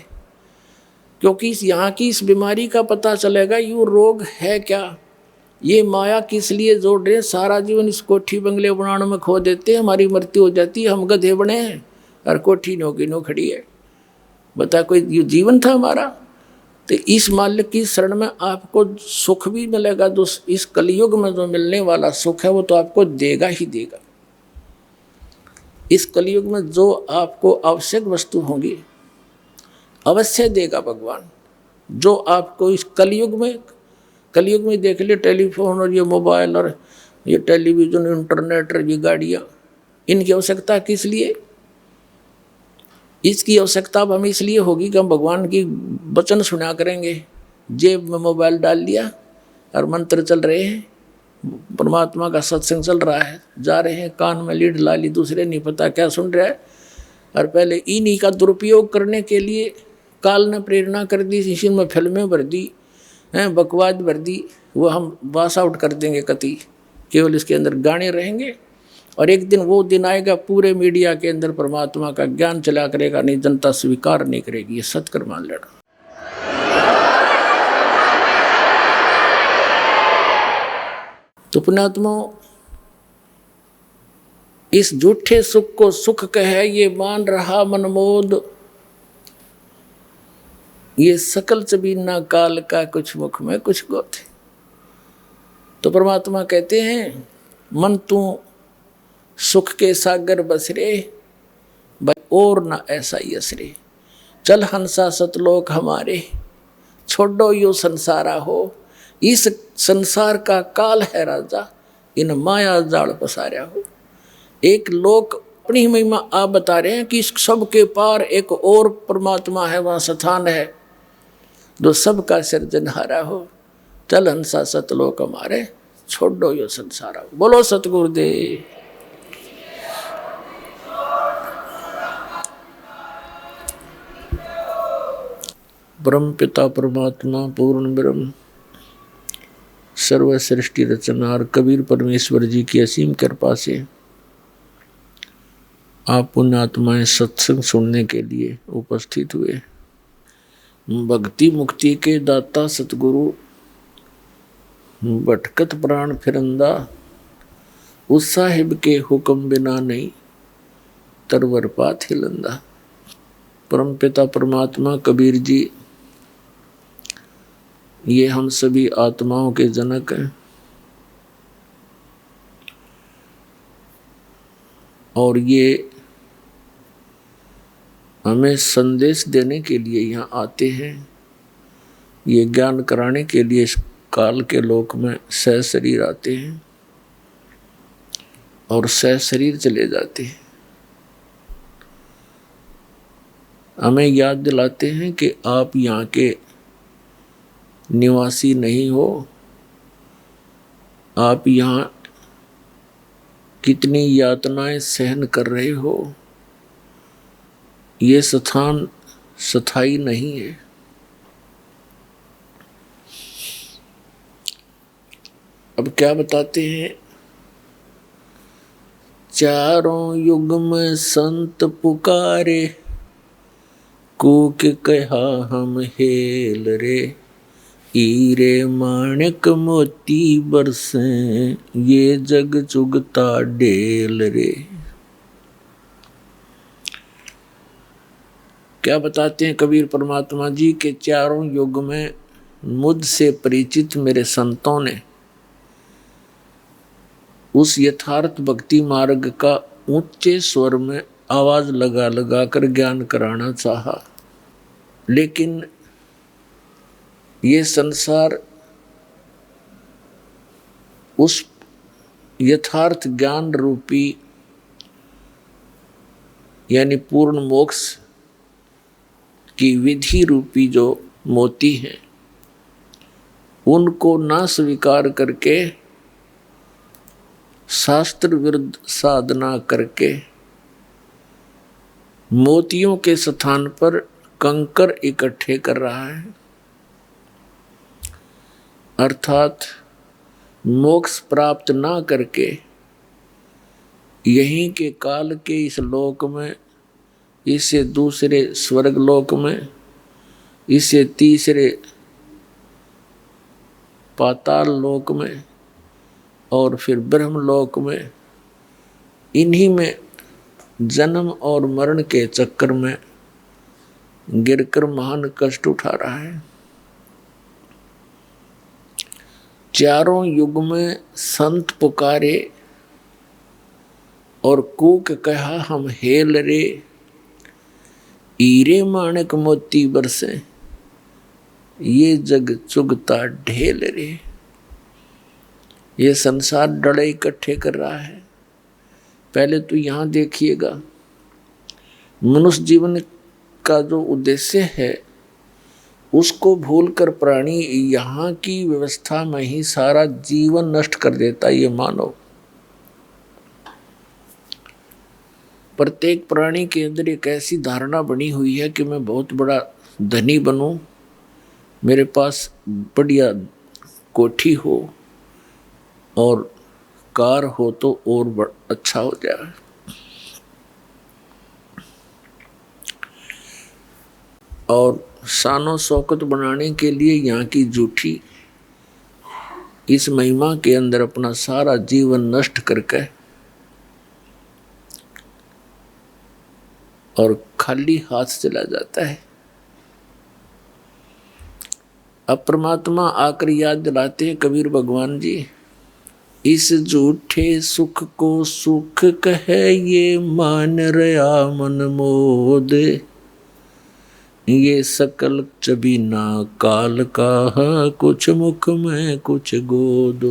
क्योंकि यहाँ की इस बीमारी का पता चलेगा ये रोग है क्या, ये माया किस लिए जोड़ रहे हैं। सारा जीवन इस कोठी बंगले बनाने में खो देते हैं, हमारी मृत्यु हो जाती है, हम गधे बने हैं और कोठी नो की नो खड़ी है। बता कोई ये जीवन था हमारा। तो इस मालिक की शरण में आपको सुख भी मिलेगा, जो इस कलयुग में जो मिलने वाला सुख है वो तो आपको देगा ही देगा। इस कलयुग में जो आपको आवश्यक वस्तु होंगी अवश्य देगा भगवान। जो आपको इस कलयुग में देख ले, टेलीफोन और ये मोबाइल और ये टेलीविज़न, इंटरनेट और ये गाड़ियाँ, इनकी आवश्यकता किस लिए? इसकी आवश्यकता अब हमें इसलिए होगी कि हम भगवान की वचन सुना करेंगे। जेब में मोबाइल डाल लिया और मंत्र चल रहे हैं, परमात्मा का सत्संग चल रहा है, जा रहे हैं, कान में लीड ला ली, दूसरे नहीं पता क्या सुन रहा है। और पहले इन्हीं का दुरुपयोग करने के लिए काल ने प्रेरणा कर दी, इसी में फिल्में भर दी हैं, बकवाद भर दी। वो हम पास आउट कर देंगे कति, केवल इसके अंदर गाने रहेंगे। और एक दिन वो दिन आएगा पूरे मीडिया के अंदर परमात्मा का ज्ञान चला करेगा, नहीं जनता स्वीकार नहीं करेगी। ये सत्कर मान लेना। तो पुण्यात्मा इस झूठे सुख को सुख कहे ये मान रहा मनमोद, ये सकल चबीना काल का कुछ मुख में कुछ गोथ। तो परमात्मा कहते हैं मन तू सुख के सागर बसरे, भाई और ना ऐसा ही असरे। चल हंसा सतलोक हमारे, छोड़ो यो संसारा हो। इस संसार का काल है राजा, इन माया जाल पसारा हो। एक लोक अपनी महिमा आप बता रहे हैं कि इस सब के पार एक और परमात्मा है, वहाँ स्थान है जो सबका सृजनहारा हो। चल हंसा सतलोक हमारे, छोड़ो यो संसारा हो। बोलो सतगुरुदेव। ब्रह्म पिता परमात्मा पूर्ण ब्रह्म सर्व सृष्टि रचनार कबीर परमेश्वर जी की असीम कृपा से आप पुण्यात्माएं सत्संग सुनने के लिए उपस्थित हुए। भक्ति मुक्ति के दाता सतगुरु, भटकत प्राण फिरंदा, उस साहिब के हुक्म बिना नहीं तरवर पात हिलंदा। परम पिता परमात्मा कबीर जी ये हम सभी आत्माओं के जनक हैं। और ये हमें संदेश देने के लिए यहाँ आते हैं, ये ज्ञान कराने के लिए इस काल के लोक में सहशरीर आते हैं और सहशरीर चले जाते हैं। हमें याद दिलाते हैं कि आप यहाँ के निवासी नहीं हो, आप यहाँ कितनी यातनाएं सहन कर रहे हो, ये स्थान स्थायी नहीं है। अब क्या बताते हैं, चारों युग में संत पुकारे, कूक कहा हम हेल रे, हीरे माणिक मोती बरसे, ये जग चुगता ढेल रे। क्या बताते हैं कबीर परमात्मा जी के चारों युग में मुझसे परिचित मेरे संतों ने उस यथार्थ भक्ति मार्ग का ऊंचे स्वर में आवाज लगा लगा कर ज्ञान कराना चाहा, लेकिन ये संसार उस यथार्थ ज्ञान रूपी यानी पूर्ण मोक्ष की विधि रूपी जो मोती हैं, उनको ना स्वीकार करके शास्त्र विरुद्ध साधना करके मोतियों के स्थान पर कंकर इकट्ठे कर रहा है। अर्थात मोक्ष प्राप्त ना करके यहीं के काल के इस लोक में, इससे दूसरे स्वर्ग लोक में, इससे तीसरे पाताल लोक में और फिर ब्रह्म लोक में, इन्हीं में जन्म और मरण के चक्कर में गिरकर महान कष्ट उठा रहा है। चारों युग में संत पुकारे और कूक कहा हम हेल रे, हीरे माणिक मोती बरसे, ये जग चुगता ढेल रे। ये संसार डड़े इकट्ठे कर रहा है। पहले तो यहाँ देखिएगा, मनुष्य जीवन का जो उद्देश्य है उसको भूलकर प्राणी यहाँ की व्यवस्था में ही सारा जीवन नष्ट कर देता है। ये मानव प्रत्येक प्राणी के अंदर एक ऐसी धारणा बनी हुई है कि मैं बहुत बड़ा धनी बनूं, मेरे पास बढ़िया कोठी हो और कार हो तो और अच्छा हो जाए। और शानो शौकत बनाने के लिए यहाँ की झूठी इस महिमा के अंदर अपना सारा जीवन नष्ट करके और खाली हाथ चला जाता है। अब परमात्मा आकर याद दिलाते हैं कबीर भगवान जी, इस झूठे सुख को सुख कहे ये मान रया मन मोद, ये सकल चबीना काल का कुछ मुख में कुछ गोद।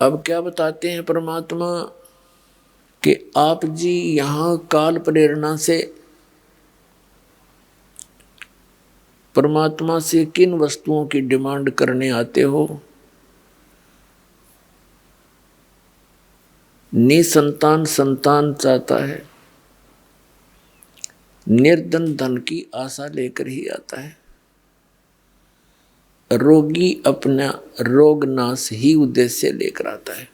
अब क्या बताते हैं परमात्मा कि आप जी यहाँ काल प्रेरणा से परमात्मा से किन वस्तुओं की डिमांड करने आते हो? निसंतान संतान चाहता है, निर्धन धन की आशा लेकर ही आता है, रोगी अपना रोग नाश ही उद्देश्य लेकर आता है।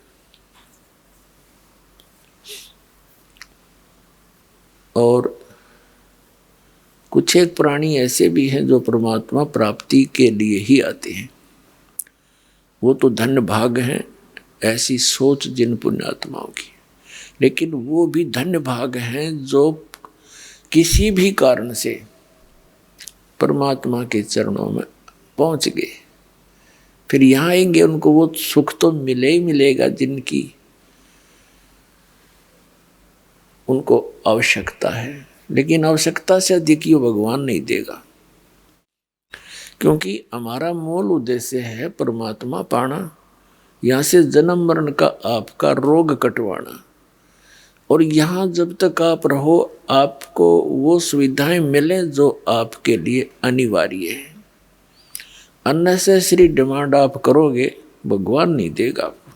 और कुछ एक प्राणी ऐसे भी हैं जो परमात्मा प्राप्ति के लिए ही आते हैं। वो तो धन्य भाग हैं, ऐसी सोच जिन पुण्यात्माओं की। लेकिन वो भी धन्य भाग हैं जो किसी भी कारण से परमात्मा के चरणों में पहुंच गए। फिर यहाँ आएंगे, उनको वो सुख तो मिले ही मिलेगा जिनकी उनको आवश्यकता है, लेकिन आवश्यकता से अधिक ये भगवान नहीं देगा, क्योंकि हमारा मूल उद्देश्य है परमात्मा पाना, यहाँ से जन्म मरण का आपका रोग कटवाना। और यहाँ जब तक आप रहो आपको वो सुविधाएं मिले जो आपके लिए अनिवार्य है। अननेसेसरी डिमांड आप करोगे भगवान नहीं देगा आपको।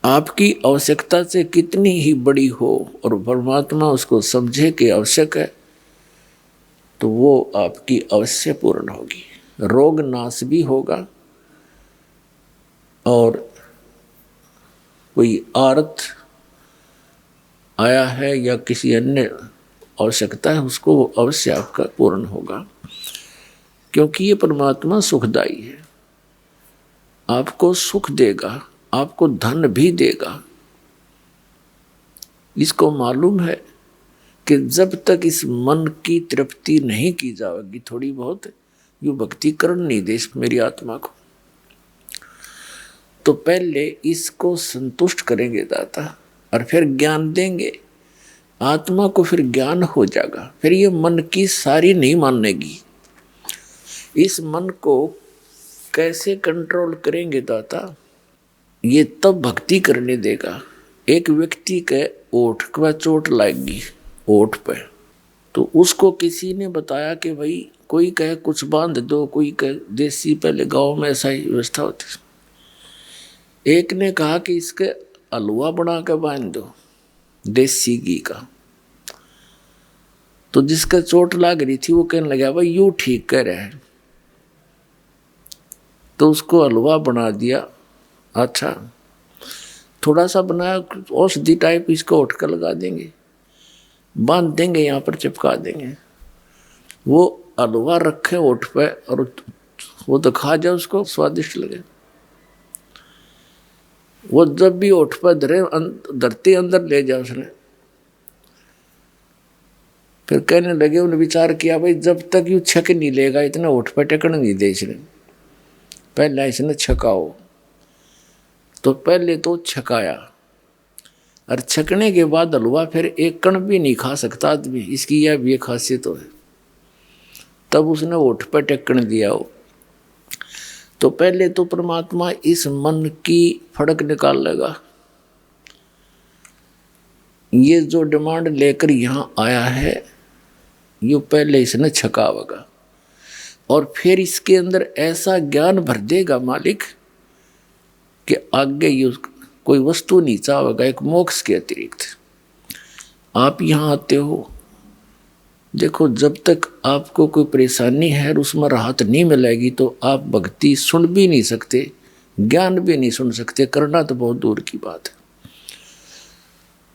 आपकी आवश्यकता से कितनी ही बड़ी हो और परमात्मा उसको समझे कि आवश्यक है, तो वो आपकी अवश्य पूर्ण होगी, रोग नाश भी होगा। और कोई आर्थ आया है या किसी अन्य आवश्यकता है, उसको वो अवश्य आपका पूर्ण होगा, क्योंकि ये परमात्मा सुखदायी है, आपको सुख देगा, आपको धन भी देगा। इसको मालूम है कि जब तक इस मन की तृप्ति नहीं की जाएगी थोड़ी बहुत, यो भक्ति करण नहीं दे मेरी आत्मा को, तो पहले इसको संतुष्ट करेंगे दाता और फिर ज्ञान देंगे आत्मा को, फिर ज्ञान हो जाएगा। फिर ये मन की सारी नहीं मानेगी। इस मन को कैसे कंट्रोल करेंगे दाता? ये तब भक्ति करने देगा। एक व्यक्ति के ओठ पर चोट लगेगी, ओठ पे, तो उसको किसी ने बताया कि भाई कोई कहे कुछ बांध दो, कोई कहे देसी, पहले गांव में ऐसा ही व्यवस्था होती। एक ने कहा कि इसके हलवा बना के बांध दो देसी घी का। तो जिसका चोट लग रही थी वो कहने लगा भाई यूं ठीक कर रहे हैं, तो उसको हलवा बना दिया। अच्छा, थोड़ा सा बनाया, औषधि टाइप, इसको उठ कर लगा देंगे, बांध देंगे, यहाँ पर चिपका देंगे। वो हलवा रखे ओठ पे और वो तो खा जाए, उसको स्वादिष्ट लगे। वो जब भी ओठ पर धरती अंदर ले जाए उसने, फिर कहने लगे, उन्हें विचार किया भाई जब तक यू छक नहीं लेगा इतना ओठ पर टेकन नहीं दे इसने, पहले इसने छकाओ। तो पहले तो छकाया, और छकने के बाद हलवा फिर एक कण भी नहीं खा सकता आदमी, इसकी यह भी खासियत है। तब उसने ओठ पर टेकन दिया हो। तो पहले तो परमात्मा इस मन की फड़क निकाल लेगा। ये जो डिमांड लेकर यहाँ आया है, ये पहले इसने छकावेगा, और फिर इसके अंदर ऐसा ज्ञान भर देगा मालिक कि आगे ये कोई वस्तु नहीं चाहेगा एक मोक्ष के अतिरिक्त। आप यहाँ आते हो, देखो जब तक आपको कोई परेशानी है और उसमें राहत नहीं मिलेगी तो आप भक्ति सुन भी नहीं सकते, ज्ञान भी नहीं सुन सकते, करना तो बहुत दूर की बात है।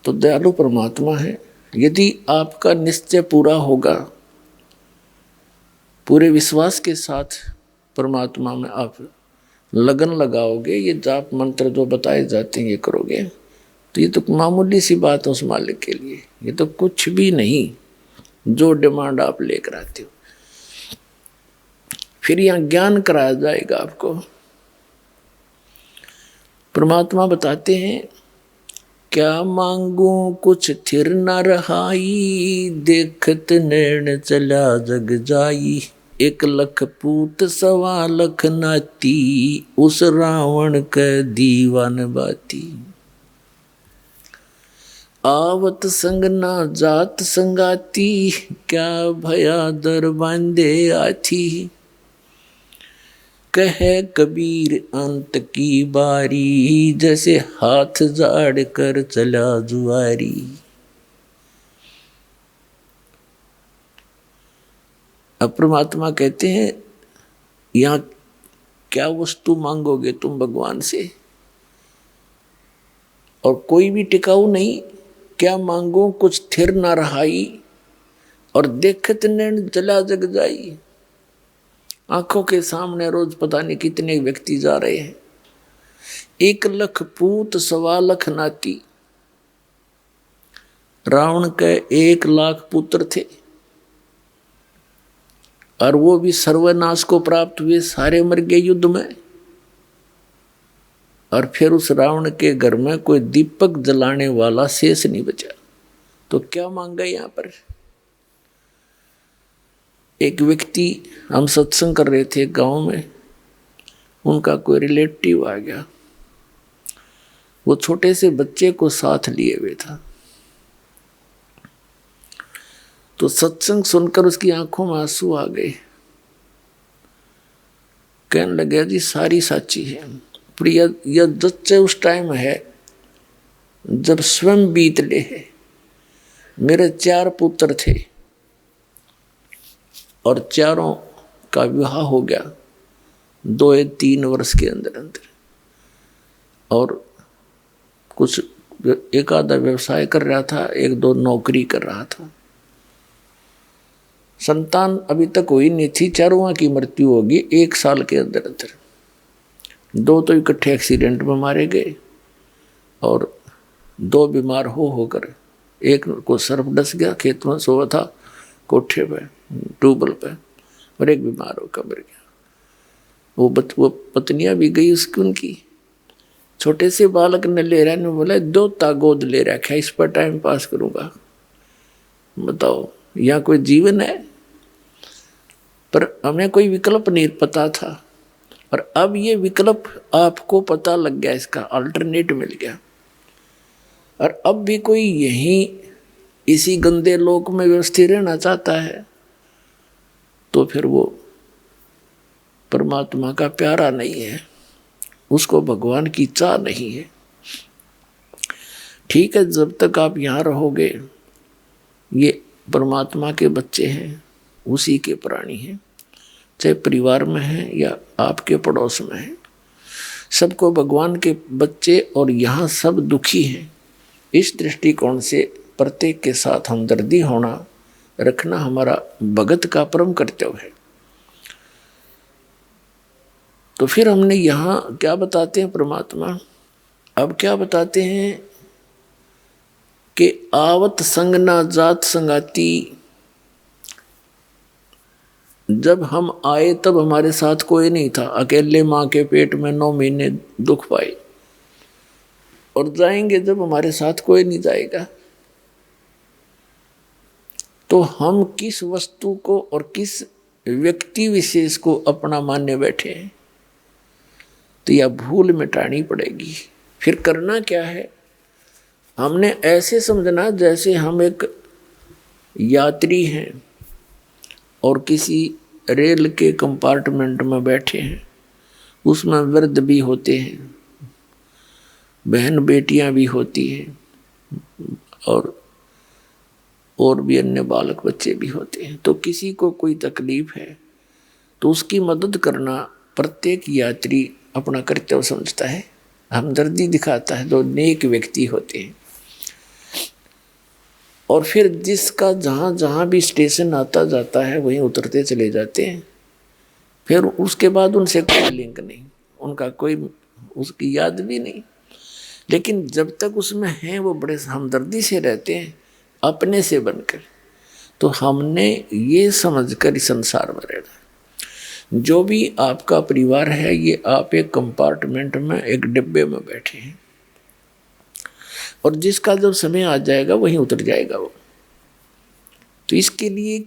तो दयालु परमात्मा है। यदि आपका निश्चय पूरा होगा, पूरे विश्वास के साथ परमात्मा में आप लगन लगाओगे, ये जाप मंत्र जो बताए जाते हैं ये करोगे, तो ये तो मामूली सी बात है उस मालिक के लिए, ये तो कुछ भी नहीं जो डिमांड आप लेकर आते हो। फिर यहाँ ज्ञान कराया जाएगा आपको। परमात्मा बताते हैं, क्या मांगू कुछ थिर न रहाई, देखत नैन चला जग जाई। 1 लख पूत 1.25 लाख नाती, उस रावण के दीवान बाती। आवत संग ना जात संगाती, क्या भया दर बांधे आथी। कहे कबीर अंत की बारी, जैसे हाथ जाड़ कर चला जुआरी। अब परमात्मा कहते हैं, यहाँ क्या वस्तु मांगोगे तुम भगवान से, और कोई भी टिकाऊ नहीं। क्या मांगो कुछ थिर ना रहाई, और देखत नैन चला जग जाई। आंखों के सामने रोज पता नहीं कितने व्यक्ति जा रहे हैं। 1 लख पूत 1.25 लाख नाती। रावण के 1 लाख पुत्र थे, और वो भी सर्वनाश को प्राप्त हुए, सारे मर गए युद्ध में। और फिर उस रावण के घर में कोई दीपक जलाने वाला शेष नहीं बचा। तो क्या मांगा यहाँ पर? एक व्यक्ति, हम सत्संग कर रहे थे गांव में, उनका कोई रिलेटिव आ गया, वो छोटे से बच्चे को साथ लिए हुए था। तो सत्संग सुनकर उसकी आंखों में आंसू आ गए। कहने लगे जी सारी साची है, पर यह सच्चे उस टाइम है जब स्वयं बीत ले है। मेरे 4 पुत्र थे और चारों का विवाह हो गया 2 या 3 वर्ष के अंदर अंदर, और कुछ एक आधा व्यवसाय कर रहा था, 1-2 नौकरी कर रहा था। संतान अभी तक हुई नहीं थी, चारों की मृत्यु होगी 1 साल के अंदर अंदर। 2 तो इकट्ठे एक्सीडेंट में मारे गए और 2 बीमार होकर, एक को सर्प डस गया, खेत में सोया था कोठे पे ट्यूबवेल पे, और एक बीमार होकर मर गया। वो पत्नियां भी गई उसकी, उनकी। छोटे से बालक ने ले रहा, ने बोला 2 गोद ले रखा, इस पर टाइम पास करूंगा। बताओ यहाँ कोई जीवन है? पर हमें कोई विकल्प नहीं पता था, और अब ये विकल्प आपको पता लग गया, इसका अल्टरनेट मिल गया। और अब भी कोई यहीं इसी गंदे लोक में व्यवस्थित रहना चाहता है तो फिर वो परमात्मा का प्यारा नहीं है, उसको भगवान की चाह नहीं है। ठीक है, जब तक आप यहाँ रहोगे, ये परमात्मा के बच्चे हैं, उसी के प्राणी हैं, चाहे परिवार में हैं या आपके पड़ोस में हैं, सबको भगवान के बच्चे, और यहाँ सब दुखी हैं। इस दृष्टिकोण से प्रत्येक के साथ हमदर्दी होना रखना हमारा भगत का परम कर्तव्य है। तो फिर हमने यहाँ क्या बताते हैं परमात्मा? अब क्या बताते हैं कि आवत संग ना जात संगाती। जब हम आए तब हमारे साथ कोई नहीं था, अकेले माँ के पेट में 9 महीने दुख पाए, और जाएंगे जब हमारे साथ कोई नहीं जाएगा। तो हम किस वस्तु को और किस व्यक्ति विशेष को अपना मानने बैठे हैं? तो यह भूल मिटानी पड़ेगी। फिर करना क्या है? हमने ऐसे समझना जैसे हम एक यात्री हैं और किसी रेल के कंपार्टमेंट में बैठे हैं, उसमें वृद्ध भी होते हैं, बहन बेटियां भी होती हैं, और भी अन्य बालक बच्चे भी होते हैं। तो किसी को कोई तकलीफ है तो उसकी मदद करना प्रत्येक यात्री अपना कर्तव्य समझता है, हमदर्दी दिखाता है। 2 नेक व्यक्ति होते हैं, और फिर जिसका जहाँ जहाँ भी स्टेशन आता जाता है वहीं उतरते चले जाते हैं। फिर उसके बाद उनसे कोई लिंक नहीं, उनका कोई उसकी याद भी नहीं। लेकिन जब तक उसमें हैं वो बड़े हमदर्दी से रहते हैं, अपने से बनकर। तो हमने ये समझकर इस संसार में रहना। जो भी आपका परिवार है, ये आप एक कंपार्टमेंट में, एक डिब्बे में बैठे हैं, और जिसका जब समय आ जाएगा वहीं उतर जाएगा वो। तो इसके लिए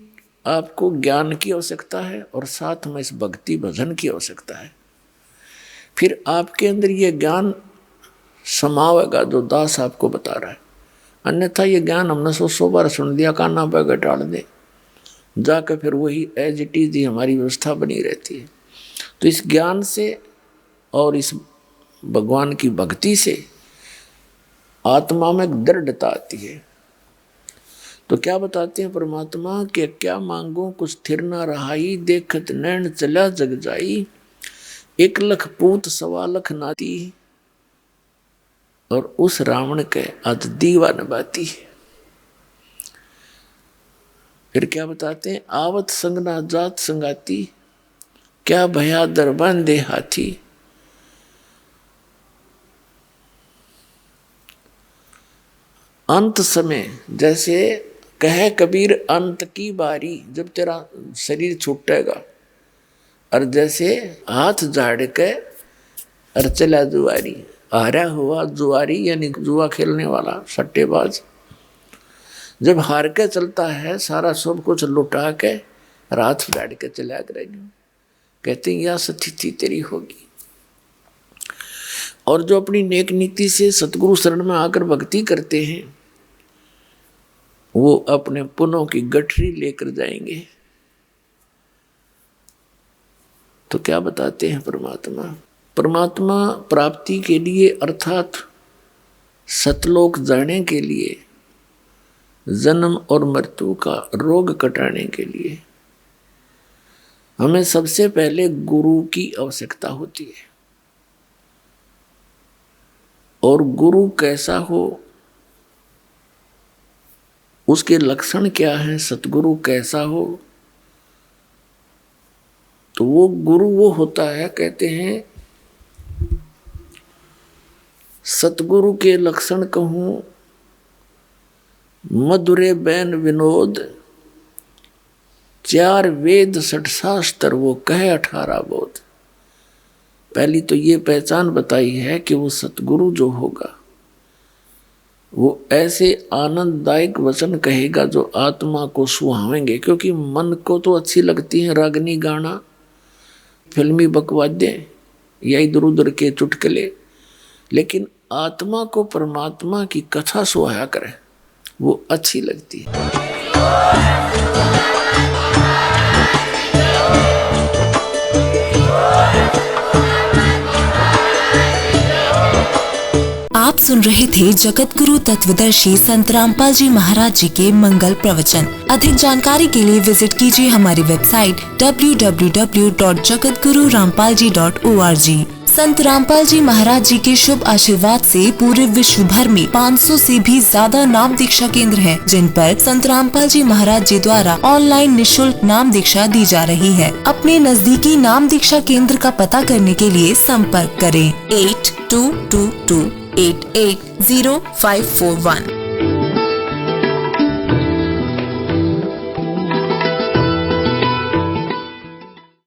आपको ज्ञान की आवश्यकता है, और साथ में इस भक्ति भजन की आवश्यकता है। फिर आपके अंदर ये ज्ञान समावेगा जो दास आपको बता रहा है। अन्यथा ये ज्ञान हमने 100 बार सुन दिया, काना पे घटाड़ दे, जाकर फिर वही एज इट इज ही हमारी व्यवस्था बनी रहती है। तो इस ज्ञान से और इस भगवान की भक्ति से आत्मा में दृढ़ता आती है। तो क्या बताते हैं परमात्मा कि क्या मांगो कुछ स्थिर न रहाई, देखत नैन चला जग जाई, 1 लाख पूत 1.25 लाख नाती, और उस रावण के आज दीवा नभाती है। फिर क्या बताते हैं? आवत संग ना जात संगाती, क्या भया दर बांधे हाथी। अंत समय, जैसे कहे कबीर अंत की बारी, जब तेरा शरीर छूटेगा, और जैसे हाथ झाड़ के और चला दुआरी, हारा हुआ जुआरी यानी जुआ खेलने वाला सट्टेबाज जब हार के चलता है, सारा सब कुछ लुटा के रात बैठ के चला करेंगे, कहते हैं यह स्थिति तेरी होगी। और जो अपनी नेक नीति से सतगुरु शरण में आकर भक्ति करते हैं, वो अपने पुण्यों की गठरी लेकर जाएंगे। तो क्या बताते हैं परमात्मा? परमात्मा प्राप्ति के लिए अर्थात सतलोक जाने के लिए, जन्म और मृत्यु का रोग कटाने के लिए हमें सबसे पहले गुरु की आवश्यकता होती है। और गुरु कैसा हो, उसके लक्षण क्या हैं, सतगुरु कैसा हो, तो वो गुरु वो होता है, कहते हैं सतगुरु के लक्षण कहूं, मधुरे बैन विनोद, 4 वेद 6 शास्त्र वो कहे 18 बोध। पहली तो ये पहचान बताई है कि वो सतगुरु जो होगा वो ऐसे आनंददायक वचन कहेगा जो आत्मा को सुहावेंगे, क्योंकि मन को तो अच्छी लगती है रागनी गाना, फिल्मी बकवाद्य या इधर उधर के चुटकुले, लेकिन आत्मा को परमात्मा की कथा सुहाया करे वो अच्छी लगती है। आप सुन रहे थे जगत गुरु तत्वदर्शी संत रामपाल जी महाराज जी के मंगल प्रवचन। अधिक जानकारी के लिए विजिट कीजिए हमारी वेबसाइट www.jagatgururampalji.org। संत रामपाल जी महाराज जी के शुभ आशीर्वाद से पूरे विश्व भर में 500 से भी ज्यादा नाम दीक्षा केंद्र हैं, जिन पर संत रामपाल जी महाराज जी द्वारा ऑनलाइन निशुल्क नाम दीक्षा दी जा रही है। अपने नजदीकी नाम दीक्षा केंद्र का पता करने के लिए संपर्क करें 8222880541।